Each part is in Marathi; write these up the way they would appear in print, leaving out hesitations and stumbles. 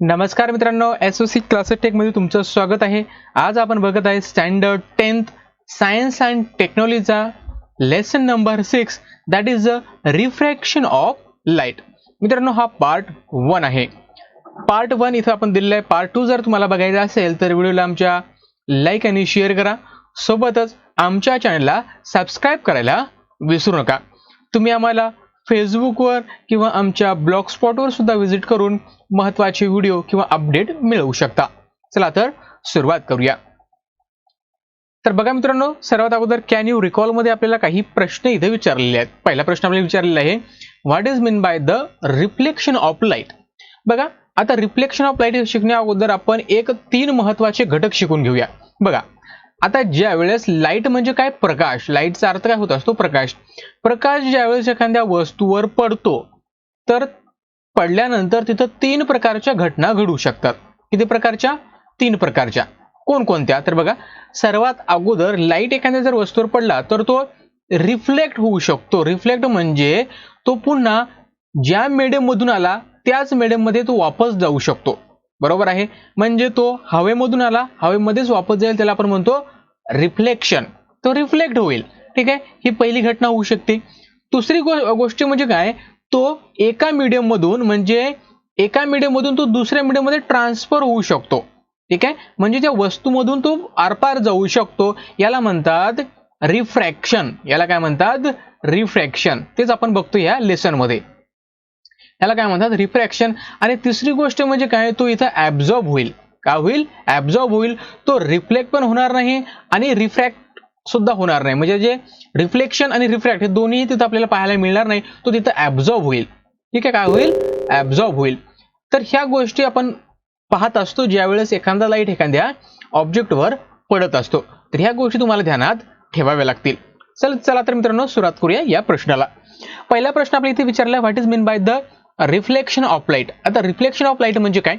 नमस्कार मित्रांनो, एसओसी क्लासेस टेकमध्ये तुमचं स्वागत आहे. आज आपण बघत आहे स्टँडर्ड 10th सायन्स अँड टेक्नॉलॉजीचा lesson number 6 that is the refraction of light. मित्रांनो, हा पार्ट 1 आहे. पार्ट 1 इथं आपण दिलेला आहे. पार्ट 2 जर तुम्हाला बघायचा असेल तर व्हिडिओला आमच्या लाईक आणि शेअर करा. सोबतच आमच्या चॅनलला सबस्क्राईब करायला विसरू नका. तुम्ही आम्हाला फेसबुकवर किंवा आमच्या ब्लॉग स्पॉटवर सुद्धा व्हिजिट करून महत्त्वाचे व्हिडिओ किंवा अपडेट मिळवू शकता. चला तर सुरुवात करूया. तर बघा मित्रांनो, सर्वात अगोदर कॅन यू रिकॉल मध्ये आपल्याला काही प्रश्न इथे विचारलेले आहेत. पहिला प्रश्न आपल्याला विचारलेला आहे, what is mean by the reflection of light. बघा, आता रिफ्लेक्शन ऑफ लाईट शिकण्या अगोदर आपण एक 3 महत्त्वाचे घटक शिकून घेऊया. बघा, आता ज्या वेळेस लाईट म्हणजे काय, प्रकाश. लाईटचा अर्थ काय होत असतो, प्रकाश. प्रकाश ज्यावेळेस एखाद्या वस्तूवर पडतो तर पडल्यानंतर तिथं 3 प्रकारच्या घटना घडू शकतात. किती प्रकारच्या? 3 प्रकारच्या. कोणकोणत्या? तर बघा, सर्वात अगोदर लाईट एखाद्या जर वस्तूवर पडला तर तो रिफ्लेक्ट होऊ शकतो. रिफ्लेक्ट म्हणजे तो पुन्हा ज्या मीडियम मधून आला त्याच मीडियम मध्ये तो वापस जाऊ शकतो. बरोबर आहे. म्हणजे तो हवेमधून आला, हवेमध्येच वापस जाईल, त्याला आपण म्हणतो रिफ्लेक्शन. तो रिफ्लेक्ट होईल. ठीक आहे, ही पहिली घटना होऊ शकते. दुसरी गोष्ट म्हणजे काय, तो एका मीडियम मधून म्हणजे एका मीडियम मधून तो दुसऱ्या मीडियम मध्ये ट्रान्सफर होऊ शकतो. ठीक आहे, म्हणजे त्या वस्तूमधून तो आरपार जाऊ शकतो. याला म्हणतात रिफ्रॅक्शन. याला काय म्हणतात? रिफ्रॅक्शन. तेच आपण बघतो या लेसन मध्ये. याला काय म्हणतात? रिफ्रॅक्शन. आणि तिसरी गोष्ट म्हणजे काय, तो इथं ऍब्झॉर्ब होईल. का होईल? ऍब्झॉर्ब होईल. तो रिफ्लेक्ट पण होणार नाही आणि रिफ्रॅक्ट सुद्धा होणार नाही. म्हणजे जे रिफ्लेक्शन आणि रिफ्रॅक्ट हे दोन्ही तिथं आपल्याला पाहायला मिळणार नाही. तो तिथं ऍब्झॉर्ब होईल. ठीक आहे, काय होईल? ऍब्झॉर्ब होईल. तर ह्या गोष्टी आपण पाहत असतो ज्यावेळेस एखादा लाईट एखाद्या ऑब्जेक्टवर पडत असतो. तर ह्या गोष्टी तुम्हाला ध्यानात ठेवाव्या लागतील. चला तर मित्रांनो, सुरुवात करूया या प्रश्नाला. पहिला प्रश्न आपल्या इथे विचारला, what is mean by the reflection of light. आता रिफ्लेक्शन ऑफ लाईट म्हणजे काय,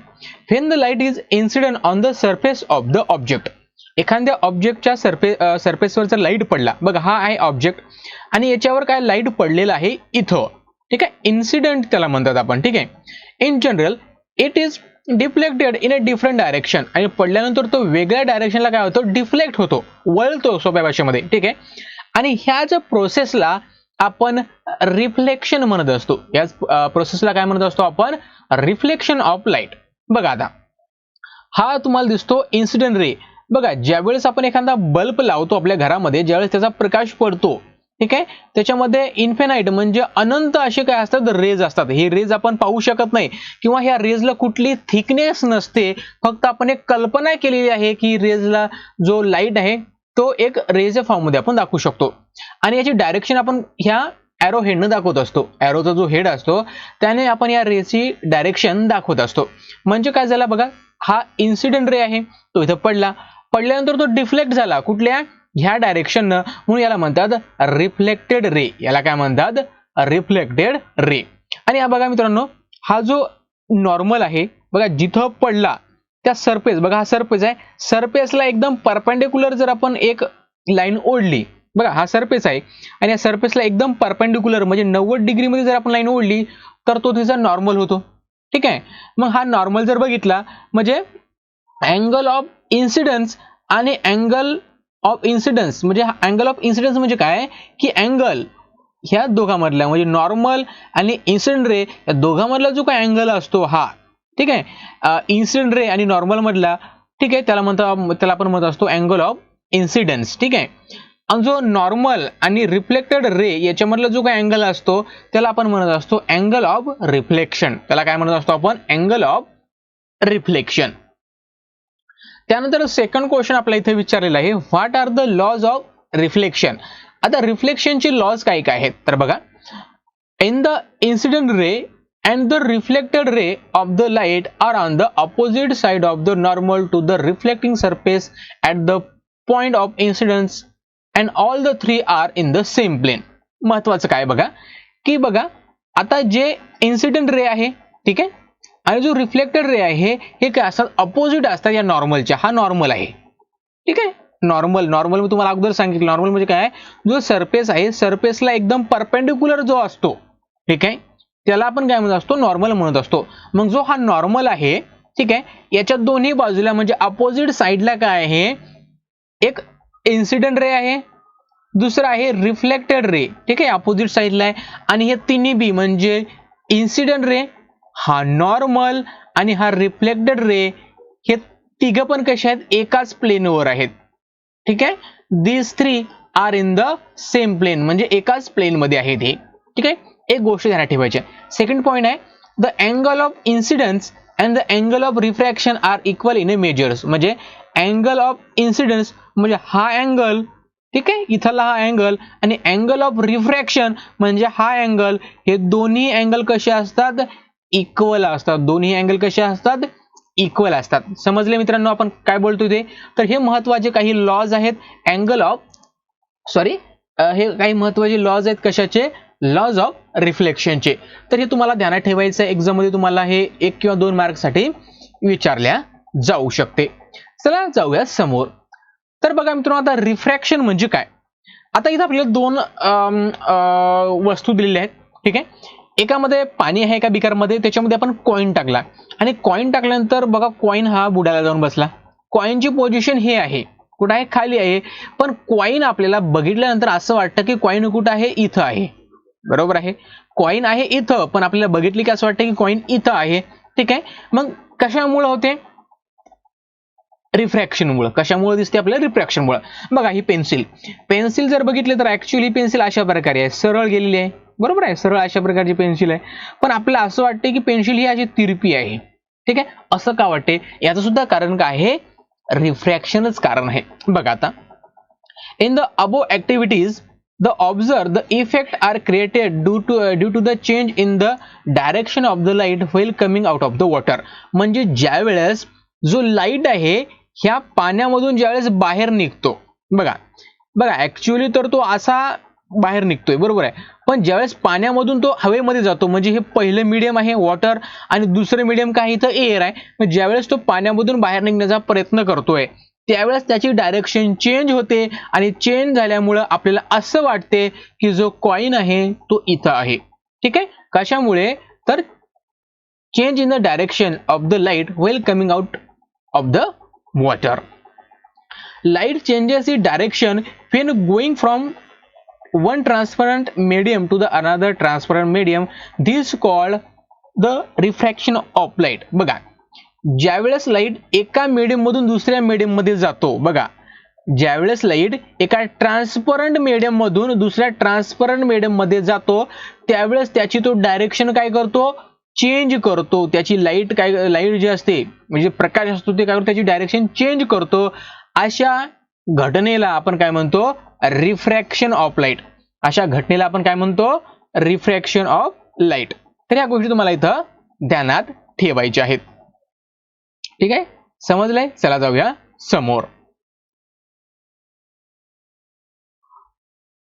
when the light is incident on the surface of the object. एखाद्या ऑब्जेक्टच्या सरफेसवर जर लाईट पडला, बघा हा आहे ऑब्जेक्ट आणि याच्यावर काय लाईट पडलेला आहे इथं. ठीक आहे, इन्सिडेंट त्याला म्हणतात आपण. ठीक आहे, in general it is deflected in a different direction. आणि पडल्यानंतर तो वेगळ्या डायरेक्शनला काय होतो, डिफ्लेक्ट होतो, वळतो सोप्या भाषेमध्ये. ठीक आहे, आणि ह्या ज्या प्रोसेसला आपण रिफ्लेक्शन म्हणत असतो. याच प्रोसेसला काय म्हणत असतो आपण? Reflection of light. बघा, आता हा तुम्हाला दिसतो इन्सिडेंट रे. बघा, ज्यावेळेस आपण एखादा बल्ब लावतो आपल्या घरामध्ये, ज्यावेळेस त्याचा प्रकाश पडतो, ठीक आहे, त्याच्यामध्ये इन्फिनाइट म्हणजे अनंत असे काय असतात, रेज असतात. हे रेज आपण पाहू शकत नाही किंवा ह्या रेजला कुठली थिकनेस नसते. फक्त आपण एक कल्पना केलेली आहे की रेजला जो लाईट आहे तो एक रेजच्या फॉर्म मध्ये आपण दाखवू शकतो. आणि याची डायरेक्शन आपण ह्या एरो हेडनं दाखवत असतो. एरोचा जो हेड असतो त्याने आपण या रेची डायरेक्शन दाखवत असतो. म्हणजे काय झालं बघा, हा इन्सिडेंट रे आहे, तो इथं पडला, पडल्यानंतर तो डिफ्लेक्ट झाला कुठल्या, ह्या डायरेक्शननं, म्हणून याला म्हणतात रिफ्लेक्टेड रे. याला काय म्हणतात? Reflected ray. आणि हा बघा मित्रांनो, हा जो नॉर्मल आहे बघा, जिथं पडला त्या सरफेस, बघा हा सरफेस आहे, सरफेसला एकदम परपेंडिक्युलर जर आपण एक लाईन ओढली, बघा हा सरफेस आहे आणि या सरफेसला एकदम परपेंडिक्युलर म्हणजे 90 डिग्री मध्ये जर आपण लाईन ओढली तर तो तिचा नॉर्मल होतो. ठीक आहे, मग हा नॉर्मल जर बघितला म्हणजे अँगल ऑफ इन्सिडन्स आणि अँगल ऑफ इन्सिडन्स म्हणजे अँगल ऑफ इन्सिडन्स म्हणजे काय की अँगल ह्या दोघांमधला म्हणजे नॉर्मल आणि इन्सिडेंट रे या दोघांमधला जो काय अँगल असतो हा, ठीक आहे, इन्सिडेंट रे आणि नॉर्मल मधला, ठीक आहे, त्याला आपण म्हणत असतो अँगल ऑफ इन्सिडन्स. ठीक आहे, आणि जो नॉर्मल आणि रिफ्लेक्टेड रे याच्यामधला जो काय अँगल असतो त्याला आपण म्हणत असतो अँगल ऑफ रिफ्लेक्शन. त्याला काय म्हणत असतो आपण? Angle of reflection. त्यानंतर सेकंड क्वेश्चन आपल्या इथे विचारलेला आहे, what are the laws of reflection. आता रिफ्लेक्शनचे लॉज काय काय आहेत तर बघा, in the incident ray and the reflected ray of the light are on the opposite side of the normal to the reflecting surface at the point of incidence and all the three are in the same plane. महत्वाचं काय बघा की बघा, आता जे इन्सिडेंट रे आहे, ठीक आहे, आणि जो रिफ्लेक्टेड रे आहे हे काय असतात, अपोजिट असतात या नॉर्मलच्या. हा नॉर्मल आहे. ठीक आहे, नॉर्मल मी तुम्हाला अगोदर सांगितलं, नॉर्मल म्हणजे काय, जो सरफेस आहे सरफेसला एकदम परपेंडिक्युलर जो असतो, ठीक आहे, त्याला आपण काय म्हणत असतो, नॉर्मल म्हणत असतो. मग जो हा नॉर्मल आहे ठीक आहे. याच्या दोन्ही बाजूला म्हणजे अपोजिट साइडला काय आहे, एक इन्सिडेंट रे आहे, दुसरा आहे रिफ्लेक्टेड रे. ठीक आहे, अपोजिट साइडला आहे. आणि हे तिन्ही बी म्हणजे इन्सिडेंट रे, हा नॉर्मल आणि हा रिफ्लेक्टेड रे, हे तिघ पण कसे आहेत, एकाच प्लेनवर आहेत. ठीक आहे, this three are in the same plane, म्हणजे एकाच प्लेन मध्ये आहेत हे. ठीक आहे, एक गोष्ट ध्यानात ठेवायची. सेकंड पॉइंट आहे, the angle of incidence and the angle of refraction are equal in a measures. म्हणजे अँगल ऑफ इन्सिडन्स म्हणजे हा अँगल, ठीक आहे, इथला हा अँगल, आणि अँगल ऑफ रिफ्रॅक्शन म्हणजे हा अँगल, हे दोन्ही अँगल कसे असतात, इक्वल असतात. दोन्ही अँगल कसे असतात, इक्वल असतात. समजले मित्रांनो आपण काय बोलतोय ते. तर हे महत्वाचे काही लॉज आहेत अँगल ऑफ हे काही महत्वाचे लॉज आहेत कशाचे, लॉज ऑफ रिफ्लेक्शनचे. तर हे तुम्हाला ध्यानात ठेवायचं आहे, एक्झाम मध्ये तुम्हाला हे 1 किंवा 2 मार्क साठी विचारल्या जाऊ शकते. चला जाऊया समोर. तर बघा मित्रांनो, आता रिफ्रॅक्शन म्हणजे काय. आता इथं आपल्याला दोन वस्तू दिलेल्या आहेत. ठीक आहे, एकामध्ये पाणी आहे एका बिकरमध्ये, त्याच्यामध्ये आपण कॉइन टाकला आणि कॉइन टाकल्यानंतर बघा कॉइन हा बुडाला जाऊन बसला. कॉइनची पोझिशन हे आहे, कुठं आहे, खाली आहे. पण कॉइन आपल्याला बघितल्यानंतर असं वाटतं की कॉइन कुठं आहे, इथं आहे. बरोबर आहे, कॉइन आहे इथं, पण आपल्याला बघितली की असं वाटतं की कॉइन इथं आहे. ठीक आहे, मग कशामुळे होते, रिफ्रॅक्शन मुळे. कशामुळे दिसते आपल्याला, रिफ्रॅक्शन मुळे. बघा ही पेन्सिल जर बघितले तर ऍक्च्युअली पेन्सिल अशा प्रकारे आहे, सरळ गेलेली आहे. बरोबर आहे, सरळ अशा प्रकारची पेन्सिल आहे. पण आपल्याला असं वाटते की पेन्सिल ही अशी तिरपी आहे. ठीक आहे, असं का वाटते, याचं सुद्धा कारण काय आहे, रिफ्रॅक्शनच कारण आहे. बघा आता, in the above activities the observe the effect are created due to the change in the direction of the light while coming out of the water. म्हणजे ज्या वेळेस जो लाईट आहे ह्या पाण्यामधून ज्यावेळेस बाहेर निघतो, बघा ऍक्च्युअली तर तो असा बाहेर निघतोय, बरोबर आहे. पण ज्यावेळेस पाण्यामधून तो हवेमध्ये जातो, म्हणजे हे पहिलं मीडियम आहे वॉटर आणि दुसरं मीडियम काय इथं एअर आहे. मग ज्यावेळेस तो पाण्यामधून बाहेर निघण्याचा प्रयत्न करतोय त्यावेळेस त्याची डायरेक्शन चेंज होते आणि चेंज झाल्यामुळे आपल्याला असं वाटते की जो कॉइन आहे तो इथं आहे. ठीक आहे, कशामुळे, तर change in the direction of the light whale coming out of the water. Light changes it direction when going from one transparent medium to the another transparent medium. This called the refraction of light. बघा, ज्यावेळेस लाईट एका मीडियम मधून दुसऱ्या मीडियम मध्ये जातो, बघा ज्यावेळेस लाईट एका ट्रान्सपरंट मीडियम मधून दुसऱ्या ट्रान्सपरंट मीडियम मध्ये जातो त्यावेळेस त्याची तो डायरेक्शन काय करतो, चेंज करतो. त्याची लाईट जी असते म्हणजे प्रकाश असतो ते काय करतो, त्याची डायरेक्शन चेंज करतो. अशा घटनेला आपण काय म्हणतो, रिफ्रॅक्शन ऑफ लाईट. अशा घटनेला आपण काय म्हणतो, रिफ्रॅक्शन ऑफ लाईट. तर ह्या गोष्टी तुम्हाला इथं ध्यानात ठेवायच्या आहेत. ठीक आहे, समजलंय. चला जाऊया समोर.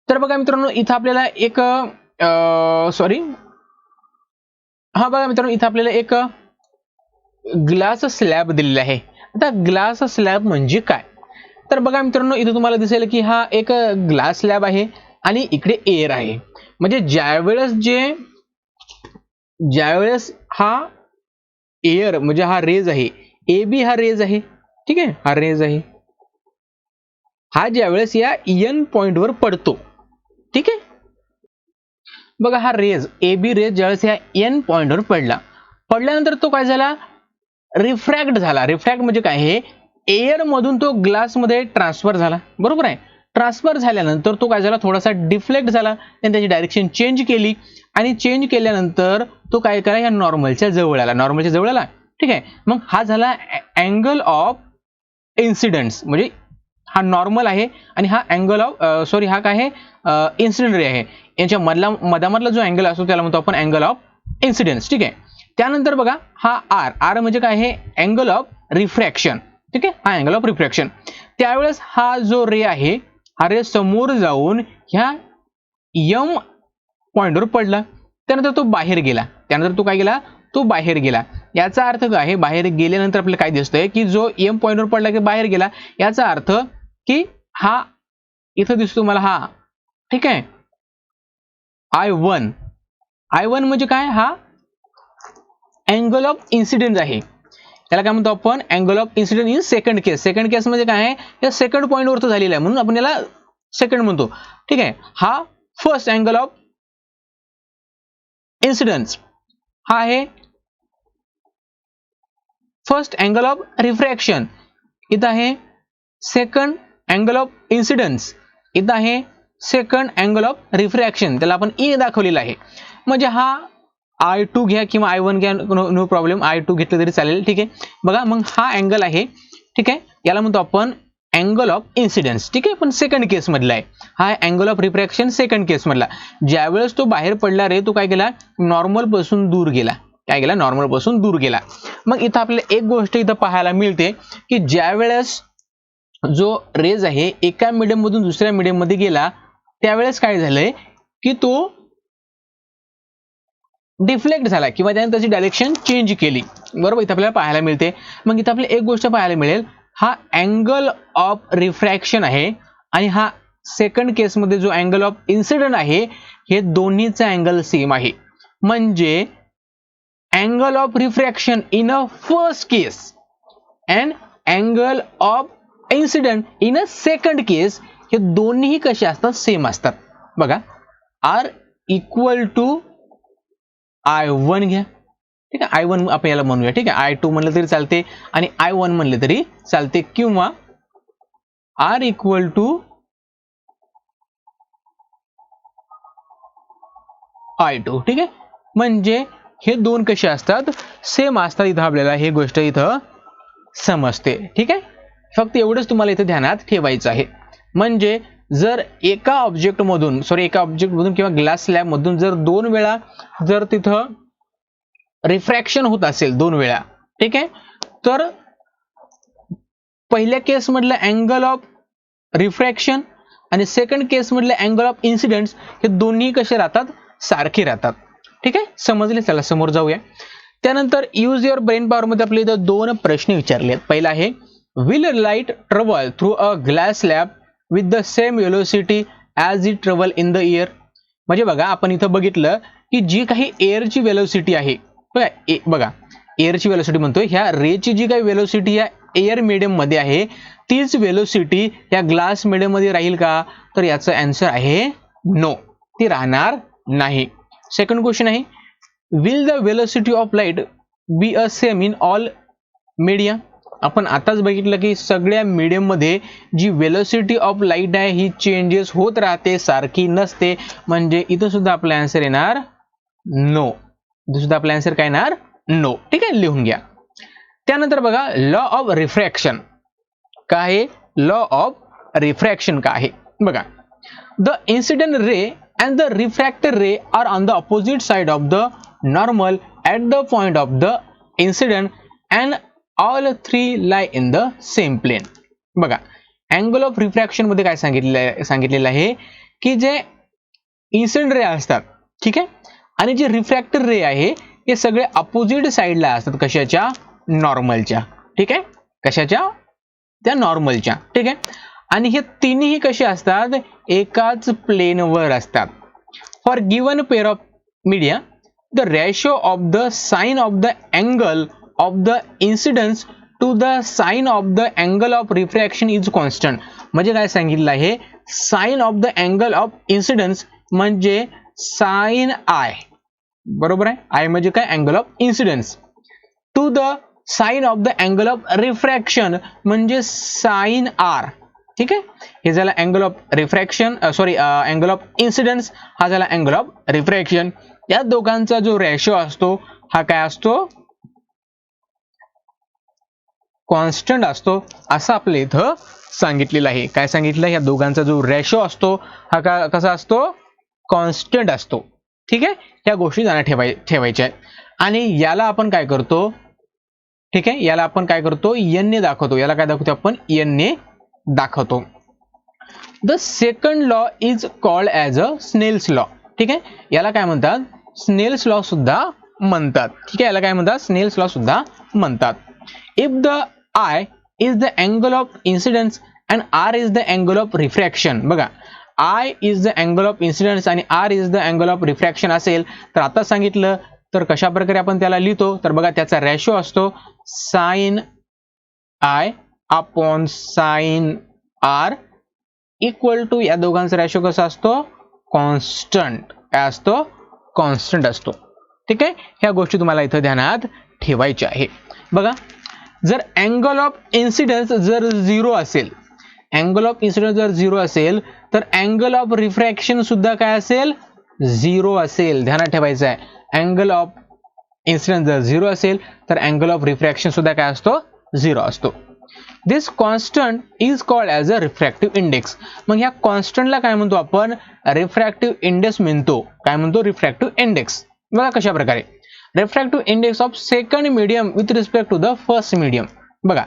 तर बघा मित्रांनो, इथं आपल्याला एक बघा मित्रांनो, इथं आपल्याला एक ग्लास स्लॅब दिलेला आहे. आता ग्लास स्लॅब म्हणजे काय, तर बघा मित्रांनो, इथं तुम्हाला दिसेल की हा एक ग्लास स्लॅब आहे आणि इकडे एअर आहे. म्हणजे ज्यावेळेस हा एअर म्हणजे हा रेज आहे, ए बी हा रेज आहे. ठीक आहे, हा रेज आहे, हा ज्यावेळेस या एन पॉइंट वर पडतो. ठीक आहे, बघा हा रेज ए बी रेज ज्यावेळेस या एन पॉइंट वर पडल्यानंतर तो काय झाला, रिफ्रॅक्ट झाला. रिफ्रॅक्ट म्हणजे काय, हे एअर मधून तो ग्लास मध्ये ट्रान्सफर झाला. बरोबर आहे, ट्रान्सफर झाल्यानंतर तो काय झाला, थोडासा डिफ्लेक्ट झाला, त्याने त्याची डायरेक्शन चेंज केली आणि चेंज केल्यानंतर तो काय करा, या नॉर्मलच्या जवळ आला. ठीक आहे, मग हा झाला अँगल ऑफ इन्सिडन्स. म्हणजे हा नॉर्मल आहे आणि हा अँगल ऑफ हा काय आहे, इन्सिडेंट रे आहे. यांच्या मधामधला जो अँगल असतो त्याला म्हणतो आपण अँगल ऑफ इन्सिडेंस. ठीक आहे, त्यानंतर बघा हा आर म्हणजे काय आहे, अँगल ऑफ रिफ्रॅक्शन. ठीक आहे, हा अँगल ऑफ रिफ्रॅक्शन. त्यावेळेस हा जो रे आहे, हा रे समोर जाऊन ह्या यम पॉइंटवर पडला, त्यानंतर तो बाहेर गेला. तो बाहेर गेला. याचा अर्थ काय, बाहेर गेल्यानंतर आपल्याला काय दिसतंय की जो एम पॉइंटवर पडला की बाहेर गेला, याचा अर्थ की हा इथं दिसतो मला हा. ठीक आहे, I1 म्हणजे काय, हा अँगल ऑफ इन्सिडेंट आहे. त्याला काय म्हणतो आपण, angle of incident in second case. Second case म्हणजे काय आहे, या सेकंड पॉईंट वरती झालेला आहे म्हणून आपण याला सेकंड म्हणतो. ठीक आहे. हा फर्स्ट अँगल ऑफ इन्सिडेंस, हा आहे फर्स्ट अँगल ऑफ रिफ्रॅक्शन, इथं आहे सेकंड अँगल ऑफ इन्सिडेंस, इथं आहे सेकंड अँगल ऑफ रिफ्रॅक्शन, त्याला आपण ई दाखवलेला आहे. म्हणजे हा I2 घ्या किंवा I1 घ्या, नो प्रॉब्लेम, I2 घेतलं तरी चालेल. ठीक आहे. बघा मग हा अँगल आहे. ठीक आहे. याला म्हणतो आपण अँगल ऑफ इन्सिडेंस. ठीक आहे. पण सेकंड केस मधला आहे. हा अँगल ऑफ रिफ्रॅक्शन सेकंड केस मधला. ज्यावेळेस तो बाहेर पडला रे, तो काय केला, नॉर्मल पासून दूर गेला. काय गेला, नॉर्मल पासून दूर गेला. मग इथं आपल्याला एक गोष्ट इथं पाहायला मिळते की ज्यावेळेस जो रेज आहे एका मीडियम मधून दुसऱ्या मीडियम मध्ये गेला, त्यावेळेस काय झालंय की तो डिफ्लेक्ट झाला किंवा त्याने त्याची डायरेक्शन चेंज केली. बरोबर, इथं आपल्याला पाहायला मिळते. मग इथं आपल्याला एक गोष्ट पाहायला मिळेल, हा अँगल ऑफ रिफ्रॅक्शन आहे आणि हा सेकंड केस मध्ये जो अँगल ऑफ इन्सिडेंट आहे, हे दोन्हीचा अँगल सेम आहे. म्हणजे angle of refraction in a first case and angle of incident in a second case, हे दोन्ही कसे असतात, सेम असतात. बघा, आर इक्वल टू I1 घ्या. ठीक आहे. I1 आपण याला म्हणूया. ठीक आहे. I2 म्हणलं तरी चालते आणि I1 म्हणले तरी चालते, किंवा R इक्वल टू I2. ठीक आहे. म्हणजे हे दोन कसे असतात, सेम असतात. इथं आपल्याला हे गोष्ट इथं समजते. ठीक आहे. फक्त एवढंच तुम्हाला इथं ध्यानात ठेवायचं आहे. म्हणजे जर एका ऑब्जेक्ट मधून किंवा ग्लास स्लॅब मधून जर दोन वेळा जर तिथं रिफ्रॅक्शन होत असेल, दोन वेळा, ठीक आहे, तर पहिल्या केस मधलं अँगल ऑफ रिफ्रॅक्शन आणि सेकंड केस मधले अँगल ऑफ इन्सिडेंट्स हे दोन्ही कसे राहतात, सारखे राहतात. ठीक आहे. समजले. चला समोर जाऊया. त्यानंतर यूज युअर ब्रेन पॉवर मध्ये आपले इथं दोन प्रश्न विचारले. पहिला आहे, will light travel through a glass slab with the same velocity as it travel in the air. म्हणजे बघा, आपण इथं बघितलं की जी काही एअरची वेलोसिटी आहे, बघा एअरची वेलोसिटी म्हणतोय, ह्या रेची जी काही वेलोसिटी या एअर मीडियम मध्ये आहे, तीच वेलोसिटी या ग्लास मीडियम मध्ये राहील का? तर याचं आन्सर आहे नो, ती राहणार नाही. सेकंड क्वेश्चन आहे, will the velocity of light be a same in all media. आपण आताच बघितलं की सगळ्या मीडियम मध्ये जी वेलोसिटी ऑफ लाईट आहे ही चेंजेस होत राहते, सारखी नसते. म्हणजे इथं सुद्धा आपला आन्सर येणार नो. इथं सुद्धा आपला आन्सर काय येणार, नो. ठीक आहे. लिहून घ्या. त्यानंतर बघा, लॉ ऑफ रिफ्रॅक्शन काय आहे, लॉ ऑफ रिफ्रॅक्शन काय आहे बघा. The incident ray and the refracted ray are on the opposite side of the normal at the point of the incident and all three lie in the same plane. बघा, अँगल ऑफ रिफ्रॅक्शन मध्ये काय सांगितलेलं आहे की जे इन्सिडेंट रे असतात, ठीक आहे, आणि जे रिफ्रॅक्टेड रे आहे हे सगळे अपोजिट साइडला असतात. कशाच्या, नॉर्मलच्या. ठीक आहे. कशाच्या, त्या नॉर्मलच्या. ठीक आहे. आणि हे तिन्ही कसे असतात, एकाच प्लेनवर असतात. For given pair of media the ratio of the sine of the angle of the incidence to the sine of the angle of refraction is constant. म्हणजे काय सांगितलं आहे, sine of the angle of incidence म्हणजे साइन आय, बरोबर आहे. आय म्हणजे काय, angle of incidence. To the sine of the angle of refraction म्हणजे साइन आर. ठीक आहे. हे झालं angle of refraction, angle of incidence, हा झाला अँगल ऑफ रिफ्रॅक्शन. या दोघांचा जो रेशो असतो हा काय असतो, कॉन्स्टंट असतो, असं आपल्या इथं सांगितलेलं आहे. काय सांगितलं, या दोघांचा जो रेशो असतो हा कसा असतो, कॉन्स्टंट असतो. ठीक आहे. या गोष्टी जाणून ठेवायच्या आहेत. आणि याला आपण काय करतो, ठीक आहे, याला आपण काय करतो, n ने दाखवतो. याला काय दाखवतो आपण, n ने दाखवतो. The second law is called as a Snell's law. ठीक आहे. याला काय म्हणतात, स्नेल्स लॉ सुद्धा म्हणतात. ठीक आहे. याला काय म्हणतात, स्नेल्स लॉ सुद्धा म्हणतात. If the I is the angle of incidence and R is the angle of refraction. बघा, I is the angle of incidence आणि R is the angle of refraction असेल तर आता सांगितलं तर कशा प्रकारे आपण त्याला लिहितो तर बघा त्याचा रेशो असतो sin I upon sin R equal to या दोघांचा रेशो कसा असतो कॉन्स्टंट काय असतो कॉन्स्टंट असतो ठीक आहे ह्या गोष्टी तुम्हाला इथं ध्यानात ठेवायच्या आहे बघा जर अँगल ऑफ इन्सिडन्स जर 0 असेल अँगल ऑफ इन्सिडन्स जर 0 असेल तर अँगल ऑफ रिफ्रॅक्शन सुद्धा काय असेल 0 असेल ध्यानात ठेवायचं आहे अँगल ऑफ इन्सिडन्स जर 0 असेल तर अँगल ऑफ रिफ्रॅक्शन सुद्धा काय असतो 0 असतो this constant is called as a refractive index मग ह्या कॉन्स्टंटला काय म्हणतो आपण रिफ्रॅक्टिव्ह इंडेक्स म्हणतो काय म्हणतो रिफ्रॅक्टिव्ह इंडेक्स बघा कशा प्रकारे refractive index of second medium with respect to the first medium बघा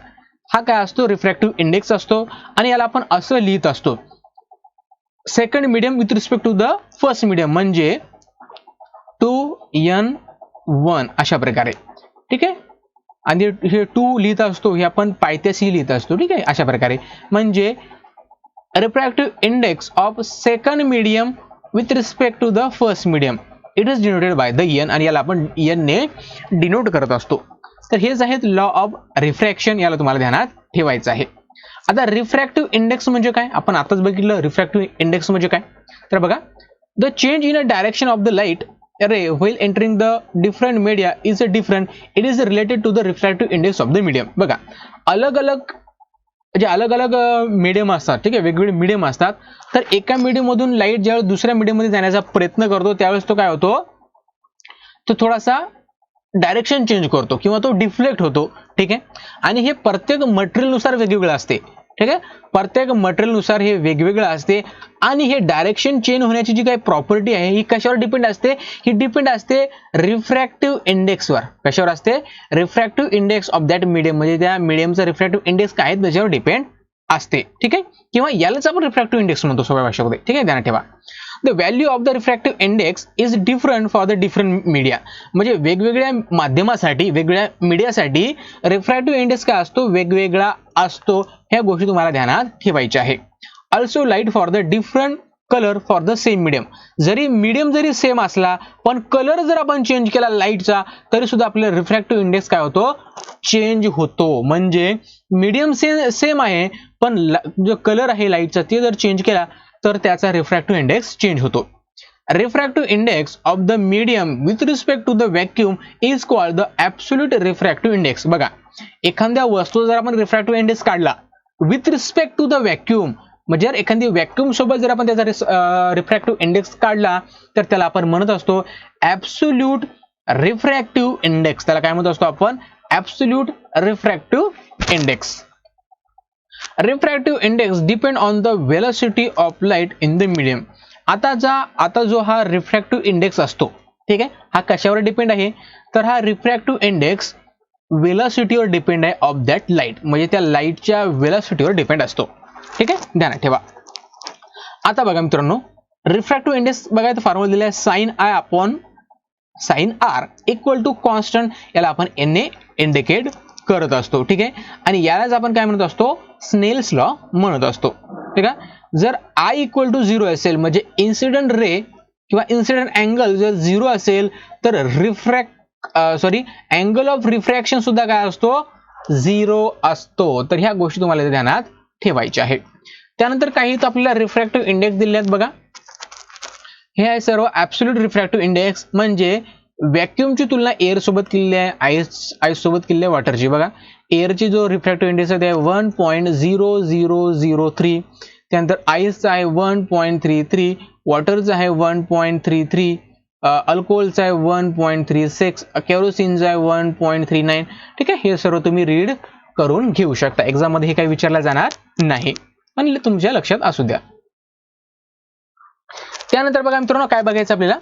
हा काय असतो रिफ्रॅक्टिव्ह इंडेक्स असतो आणि याला आपण असं लिहित असतो second medium with respect to the first medium म्हणजे 2n1 अशा प्रकारे ठीक आहे आणि हे 2 लिहित असतो हे आपण पायथ्याशी लिहित असतो ठीक आहे अशा प्रकारे म्हणजे refractive index of second medium with respect to the first medium it is denoted by the n आणि याला आपण n ने डिनोट करत असतो तर हेच आहेत लॉ ऑफ रिफ्रॅक्शन याला तुम्हाला ध्यानात ठेवायचं आहे आता रिफ्रॅक्टिव्ह इंडेक्स म्हणजे काय आपण आताच बघितलं रिफ्रॅक्टिव्ह इंडेक्स म्हणजे काय तर बघा the change in a direction of the light ray while entering the different media is a different it is related to the refractive index of the medium बघा अलग अलग जे अलग अलग मीडियम असतात ठीक आहे वेगवेगळे मीडियम असतात तर एका मीडियम मधून लाईट ज्यावेळेस दुसऱ्या मीडियम मध्ये जाण्याचा प्रयत्न करतो त्यावेळेस तो काय होतो तो थोडासा डायरेक्शन चेंज करतो किंवा तो डिफ्लेक्ट होतो ठीक आहे आणि हे प्रत्येक मटेरियल नुसार वेगवेगळं असते ठीक आहे प्रत्येक मटेरियल नुसार हे वेगवेगळं असते आणि हे डायरेक्शन चेंज होण्याची जी काही प्रॉपर्टी आहे ही कशावर डिपेंड असते ही डिपेंड असते रिफ्रॅक्टिव्ह इंडेक्सवर कशावर असते refractive index of that medium म्हणजे त्या मीडियमचा रिफ्रॅक्टिव्ह इंडेक्स काय आहे त्याच्यावर डिपेंड असते ठीक आहे किंवा यालाच आपण रिफ्रॅक्टिव्ह इंडेक्स म्हणतो सोप्या भाषेमध्ये ठीक आहे ध्यानात ठेवा the value of the refractive index is different for the different media म्हणजे वेगवेगळ्या माध्यमासाठी वेगवेगळ्या मीडियासाठी रिफ्रॅक्टिव्ह इंडेक्स काय असतो वेगवेगळा असतो ह्या गोष्टी तुम्हाला ध्यानात ठेवायच्या आहे also light for the different colour for the same medium जरी मीडियम जरी सेम असला पण कलर जर आपण चेंज केला लाईटचा तरी सुद्धा आपला रिफ्रॅक्टिव्ह इंडेक्स काय होतो चेंज होतो म्हणजे मीडियम सेम आहे पण जो कलर आहे लाईटचा ते जर चेंज केला तर त्याचा रिफ्रॅक्टिव्ह इंडेक्स चेंज होतो refractive index of the medium with respect to the vacuum is called the absolute refractive index बघा एखाद्या वस्तू जर आपण रिफ्रॅक्टिव्ह इंडेक्स काढला with respect to the vacuum म्हणजे जर एखादी व्हॅक्यूम सोबत जर आपण त्याचा रिफ्रॅक्टिव्ह इंडेक्स काढला तर त्याला आपण म्हणत असतो ॲब्सोल्यूट रिफ्रॅक्टिव्ह इंडेक्स त्याला काय म्हणत असतो आपण absolute refractive index refractive index depend on the velocity of light in the medium आता जो हा रिफ्रॅक्टिव्ह इंडेक्स असतो ठीक आहे हा कशावर डिपेंड आहे तर हा रिफ्रॅक्टिव्ह इंडेक्स वेलोसिटीवर डिपेंड आहे ऑफ दॅट लाईट म्हणजे त्या लाईटच्या वेलोसिटीवर डिपेंड असतो ठीक आहे ध्यानात ठेवा आता बघा मित्रांनो रिफ्रॅक्टिव्ह इंडेक्स बघा इथं फॉर्म्युला दिला आहे sin I upon sin R equal to constant याला आपण n ने इंडिकेट करत असतो ठीक आहे आणि यालाच आपण काय म्हणत असतो स्नेल्स लॉ म्हणत असतो ठीक आहे जर I इक्वल टू 0 असेल म्हणजे इन्सिडेंट रे किंवा इन्सिडेंट अँगल जर 0 असेल तर अँगल ऑफ रिफ्रॅक्शन सुद्धा काय असतो 0 असतो तर ह्या गोष्टी तुम्हाला ध्यानात ठेवायच्या आहेत त्यानंतर काही आपल्याला रिफ्रॅक्टिव्ह इंडेक्स दिले आहेत बघा हे आहे सर्व ॲब्सोल्यूट रिफ्रॅक्टिव्ह इंडेक्स म्हणजे व्हॅक्यूमची तुलना एअर सोबत केलेली आहे आईस सोबत केलेली आहे वॉटरची बघा एअरची जो रिफ्रॅक्टिव्ह इंडेक्स आहे ते 1.0003 त्यानंतर आईसचा आहे 1.33 वॉटरचा आहे 1.33 अल्कोहोलचा आहे 1.36 केरोसिनचा आहे 1.39 ठीक आहे हे सर्व तुम्ही रीड करून घेऊ शकता एक्झाम मध्ये हे काही विचारलं जाणार नाही पण तुमच्या लक्षात असू द्या त्यानंतर बघा मित्रांनो काय बघायचं आपल्याला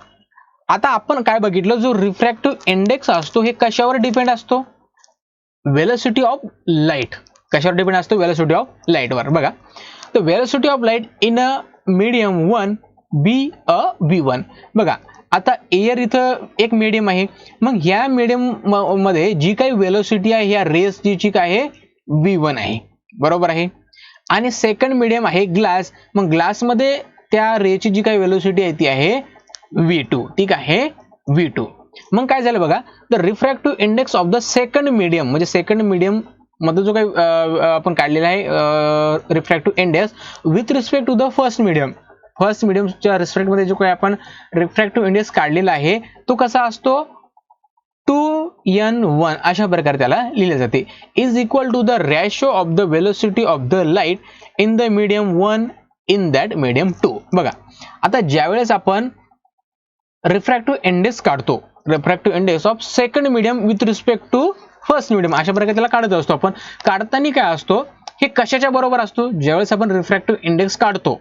आता आपण काय बघितलं जो रिफ्रॅक्टिव्ह इंडेक्स असतो हे कशावर डिपेंड असतो वेलोसिटी ऑफ लाईट कशावर डिपेंड असतो वेलोसिटी ऑफ लाईट वर बघा तर velocity of light in a medium 1 be a v1 बघा आता एअर इथं एक मीडियम आहे मग ह्या मीडियम मध्ये जी काही वेलोसिटी आहे ह्या रेसची जी काय आहे v1 आहे बरोबर आहे आणि सेकंड मीडियम आहे ग्लास मग ग्लास मध्ये त्या रेची जी काही वेलोसिटी आहे ती आहे v2 ठीक आहे v2 मग काय झालं बघा, the refractive index of the second medium, म्हणजे सेकंड मीडियम मध्ये जो काही आपण काढलेला आहे refractive index with respect to the first medium, first मीडियमच्या रिस्पेक्ट मध्ये जो काही आपण रिफ्रॅक्टिव्ह इंडेक्स काढलेला आहे तो कसा असतो 2n1 अशा प्रकारे त्याला लिहिले जाते, is equal to the ratio of the velocity of the light in the medium 1 in that medium 2. बघा आता ज्यावेळेस आपण रिफ्रॅक्टिव्ह इंडेक्स काढतो, refractive index of second medium with respect to first medium अशा प्रकारे त्याला काढत असतो आपण. काढताना काय असतो, हे कशाच्या बरोबर असतो, ज्यावेळेस आपण रिफ्रॅक्टिव्ह इंडेक्स काढतो,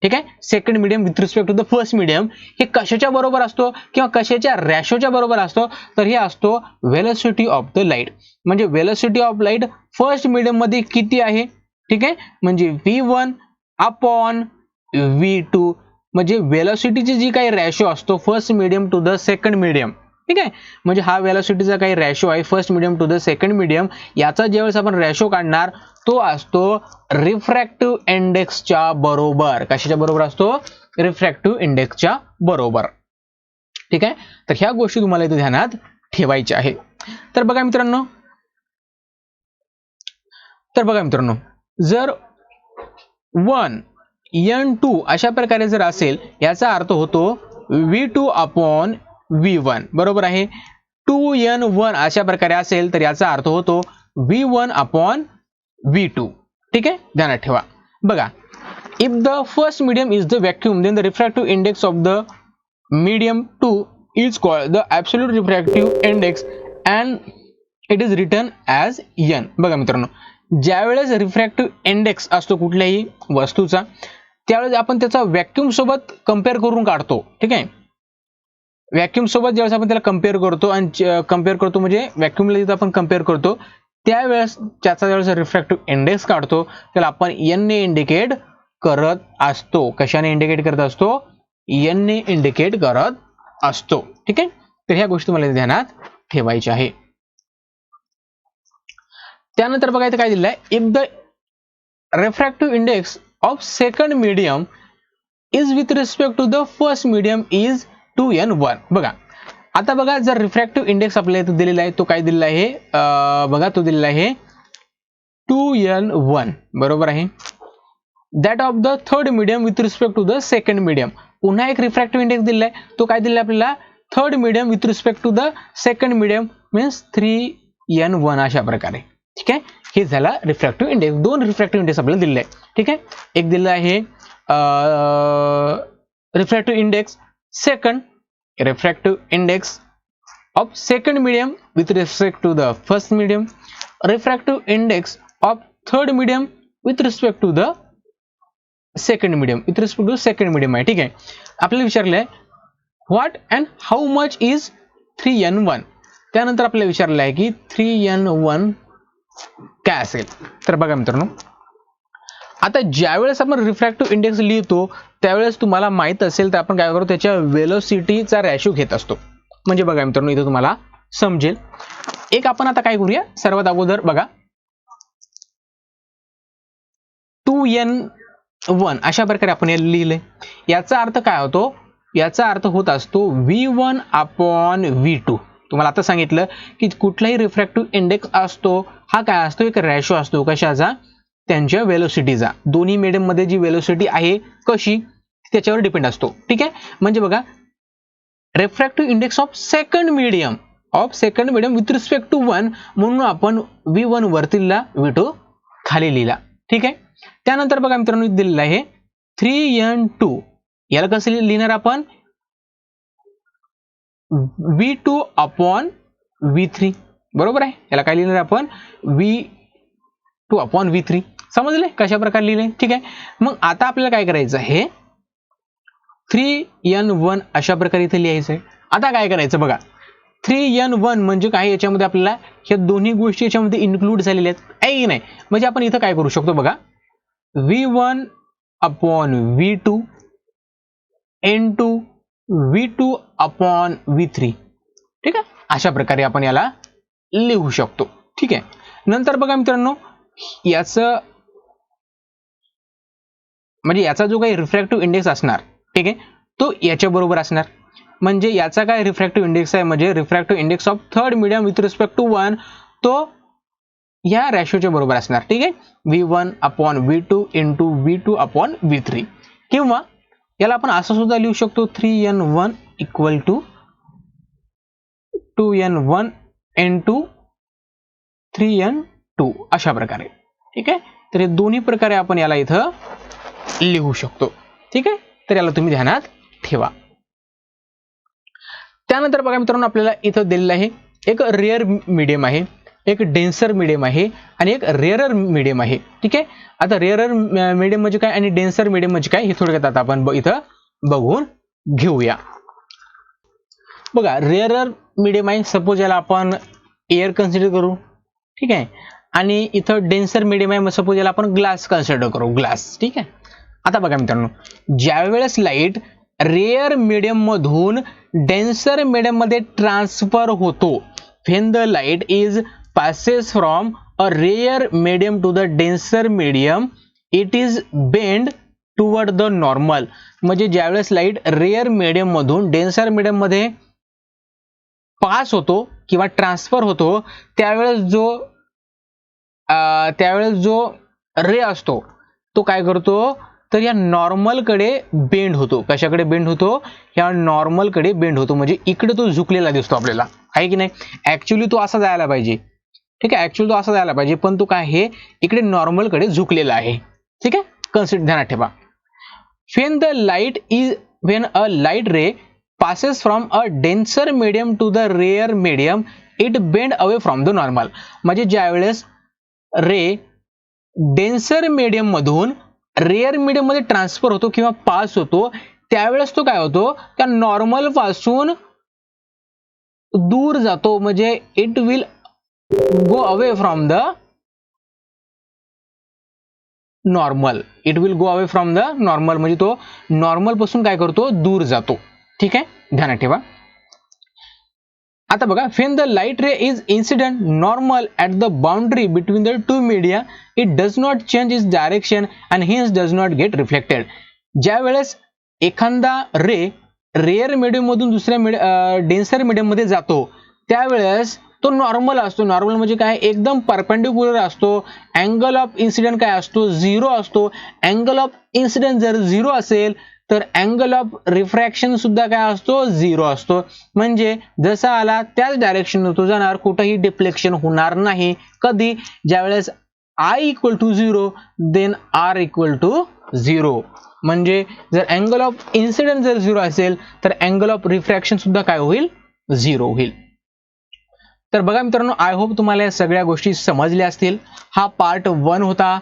ठीक आहे, second medium with respect to the first medium, हे कशाच्या बरोबर असतो किंवा कशाच्या रेशोच्या बरोबर असतो, तर हे असतो वेलोसिटी ऑफ द लाईट. म्हणजे velocity of light first medium मध्ये किती आहे, ठीक आहे, म्हणजे v1 अपॉन v2, म्हणजे वेलोसिटीची जी काही रेशो असतो first medium to the second medium, ठीक आहे, म्हणजे हा वेलोसिटीचा काही रेशो आहे first medium to the second medium, याचा ज्यावेळेस आपण रेशो काढणार तो असतो रिफ्रॅक्टिव्ह इंडेक्सच्या बरोबर. कशाच्या बरोबर असतो, रिफ्रॅक्टिव्ह इंडेक्सच्या बरोबर, ठीक आहे. तर ह्या गोष्टी तुम्हाला इथे ध्यानात ठेवायच्या आहे. तर बघा मित्रांनो, जर 1 n2 अशा प्रकारे जर असेल, याचा अर्थ होतो v2 अपॉन v1, बरोबर आहे. 2n1 अशा प्रकारे असेल तर याचा अर्थ होतो v1 अपॉन v2, ठीक आहे, ध्यानात ठेवा. बघा, if the first medium is the vacuum then the refractive index of the medium 2 is called the absolute refractive index and it is written as n. बघा मित्रांनो, ज्यावेळेस रिफ्रॅक्टिव्ह इंडेक्स असतो कुठल्याही वस्तूचा, त्यावेळेस आपण त्याचा व्हॅक्यूम सोबत कम्पेअर करून काढतो, ठीक आहे. व्हॅक्यूम सोबत ज्यावेळेस आपण त्याला कम्पेअर करतो आणि कम्पेअर करतो म्हणजे व्हॅक्यूमला जिथं आपण कम्पेअर करतो त्यावेळेस त्याचा ज्यावेळेस रिफ्रॅक्टिव्ह इंडेक्स काढतो त्याला आपण n ने इंडिकेट करत असतो. कशाने इंडिकेट करत असतो, n ने इंडिकेट करत असतो, ठीक आहे. तर ह्या गोष्टी मला ध्यानात ठेवायच्या आहे. त्यानंतर बघा इथे काय दिलं आहे, if the refractive index of second medium is with respect to the first medium is 2n1. बघा आता बघा, जर रिफ्रॅक्टिव्ह इंडेक्स आपल्याला इथे दिलेला आहे तो काय दिलेला आहे, बघा तो दिलेला आहे 2n1, बरोबर आहे. That of the third medium with respect to the second medium. पुन्हा एक रिफ्रॅक्टिव्ह इंडेक्स दिलेला आहे, तो काय दिलेला आहे आपल्याला third medium with respect to the second medium means 3n1 अशा प्रकारे, ठीक आहे. हे झाला रिफ्रॅक्टिव्ह इंडेक्स. दोन रिफ्रॅक्टिव्ह इंडेक्स आपल्याला दिलेले आहे, ठीक आहे. एक दिलेला आहे refractive index second, refractive index of second medium with respect to the first medium, refractive index of third medium with respect to the second medium, with respect to second medium आहे, ठीक आहे. आपल्याला विचारलंय what and how much is 3n1. त्यानंतर आपल्याला विचारलं आहे की 3n1 काय असेल. तर बघा मित्रांनो, आता ज्यावेळेस आपण रिफ्रॅक्टिव्ह इंडेक्स लिहितो त्यावेळेस तुम्हाला माहित असेल तर आपण काय करतो, त्याच्या वेलोसिटीचा रेशो घेत असतो. म्हणजे बघा मित्रांनो, इथे तुम्हाला समजेल. एक आपण आता काय करूया, सर्वात अगोदर बघा 2n1 अशा प्रकारे आपण हे लिहिले. याचा अर्थ काय होतो, याचा अर्थ होत असतो v1 अपॉन v2. तुम्हाला आता सांगितलं की कुठलाही रिफ्रॅक्टिव्ह इंडेक्स असतो हा काय असतो, एक रेशो असतो. कशाचा, त्यांच्या वेलोसिटीचा. दोन्ही मीडियम मध्ये जी वेलोसिटी आहे कशी त्याच्यावर डिपेंड असतो, ठीक आहे. म्हणजे बघा, refractive index of second medium with respect to 1 म्हणून आपण v1 वरती लिहिला, v2 खाली लिहिला, ठीक आहे. त्यानंतर बघा मित्रांनो दिलेलं आहे 3n2. याला कसं लिहिणार आपण, v2 अपॉन v3, बरोबर आहे. याला काय लिहिणार आपण, v2 अपॉन v3. समजले कशा प्रकारे लिहिले, ठीक आहे. मग आता आपल्याला काय करायचं आहे, 3n1 अशा प्रकारे इथे लिहायचं आहे. आता काय करायचं बघा, 3n1 म्हणजे काय, याच्यामध्ये आपल्याला ह्या दोन्ही गोष्टी याच्यामध्ये इन्क्लूड झालेल्या आहेत, आहे की नाही. म्हणजे आपण इथं काय करू शकतो बघा, v1 upon v2 n2 v2 upon v3, ठीक आहे. अशा प्रकारे आपण याला लिहू शकतो, ठीक आहे. नंतर बघा मित्रांनो, याचं म्हणजे याचा जो काही रिफ्रॅक्टिव्ह इंडेक्स असणार, ठीक आहे, तो याच्या बरोबर असणार. म्हणजे याचा काय रिफ्रॅक्टिव्ह इंडेक्स आहे, म्हणजे refractive index of third medium with respect to 1 तो या रेशोच्या बरोबर असणार. ठीक आहे, V1 upon V2 into V2 upon V3. किंवा याला आपण असं सुद्धा लिहू शकतो 3n1 equal to 2n1 into 3n2 अशा प्रकारे. ठीक आहे, तर हे दोन्ही प्रकारे आपण याला इथं लिहू शकतो. ठीक आहे, तर याला तुम्ही ध्यानात ठेवा. त्यानंतर बघा मित्रांनो, आपल्याला इथं दिलेलं आहे एक रेअर मीडियम आहे, एक डेन्सर मीडियम आहे आणि एक रेअरर मीडियम आहे. ठीक आहे, आता रेअरर मीडियम म्हणजे काय आणि डेन्सर मीडियम म्हणजे काय हे थोडक्यात आता आपण इथं बघून घेऊया. बघा, रेअरर मीडियम आहे, सपोज याला आपण एअर कन्सिडर करू. ठीक आहे, आणि इथं डेन्सर मीडियम आहे, सपोज याला आपण ग्लास कन्सिडर करू, ग्लास. ठीक आहे, आता बघा मित्रांनो, ज्यावेळेस लाईट रेअर मीडियम मधून डेन्सर मीडियम मध्ये ट्रान्सफर होतो, when the light is passes from a rare medium to the denser medium it is bent toward the normal. म्हणजे ज्यावेळेस लाईट रेअर मीडियम मधून डेन्सर मीडियम मध्ये पास होतो किंवा ट्रान्सफर होतो, त्यावेळेस जो रे असतो तो काय करतो, तर या नॉर्मल कडे बेंड होतो. कशाकडे बेंड होतो, या नॉर्मल कडे बेंड होतो, म्हणजे इकडे तो झुकलेला दिसतो आपल्याला, आहे की नाही. ऍक्च्युअली तो असा जायला पाहिजे. ठीक आहे, ऍक्च्युअली तो असा जायला पाहिजे, पण तो काय आहे, इकडे नॉर्मल कडे झुकलेला आहे. ठीक आहे, कन्सिडर ध्यानात ठेवा. when a light ray passes from a denser medium to the rare medium it bend away from the normal. म्हणजे ज्यावेळेस रे डेन्सर मीडियम मधून रेअर मीडियम मध्ये ट्रान्सफर होतो किंवा पास होतो, त्यावेळेस तो काय होतो, त्या नॉर्मल पासून दूर जातो, म्हणजे it will go away from the normal. It will go away from the normal, म्हणजे तो नॉर्मल पासून काय करतो, दूर जातो. ठीक आहे, ध्यानात ठेवा. आता बघा, when the light ray is incident normal at the boundary between the two media it does not change its direction and hence does not get reflected. ज्यावेळेस एखादा रे रेअर मीडियम मधून दुसऱ्या डेन्सर मीडियम मध्ये जातो, त्यावेळेस तो नॉर्मल असतो. नॉर्मल म्हणजे काय, एकदम परपेंडिक्युलर असतो. अँगल ऑफ इन्सिडेंट काय असतो, 0 असतो. अँगल ऑफ इन्सिडेंट जर 0 असेल तर अँगल ऑफ रिफ्रॅक्शन सुद्धा काय असतो, 0 असतो. म्हणजे जसा आला त्याच डायरेक्शन तो जाणार, कुठेही डिफ्लेक्शन होणार नाही. कधी, ज्यावेळेस I equal to 0 then R equal to 0. म्हणजे जर अँगल ऑफ इन्सिडेंट जर 0 असेल तर अँगल ऑफ रिफ्रॅक्शन सुद्धा काय होईल, 0 होईल. तर बघा मित्रांनो, आय होप तुम्हाला या सगळ्या गोष्टी समजल्या असतील. हा पार्ट 1 होता.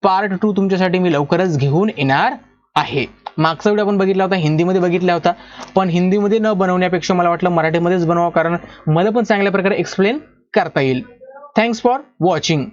पार्ट 2 तुमच्यासाठी मी लवकरच घेऊन येणार आहे. मागचा व्हिडिओ आपण बघितला होता, हिंदीमध्ये बघितला होता, पण हिंदीमध्ये न बनवण्यापेक्षा मला वाटलं मराठीमध्येच बनवा, कारण मला पण चांगल्या प्रकारे एक्सप्लेन करता येईल. Thanks for watching.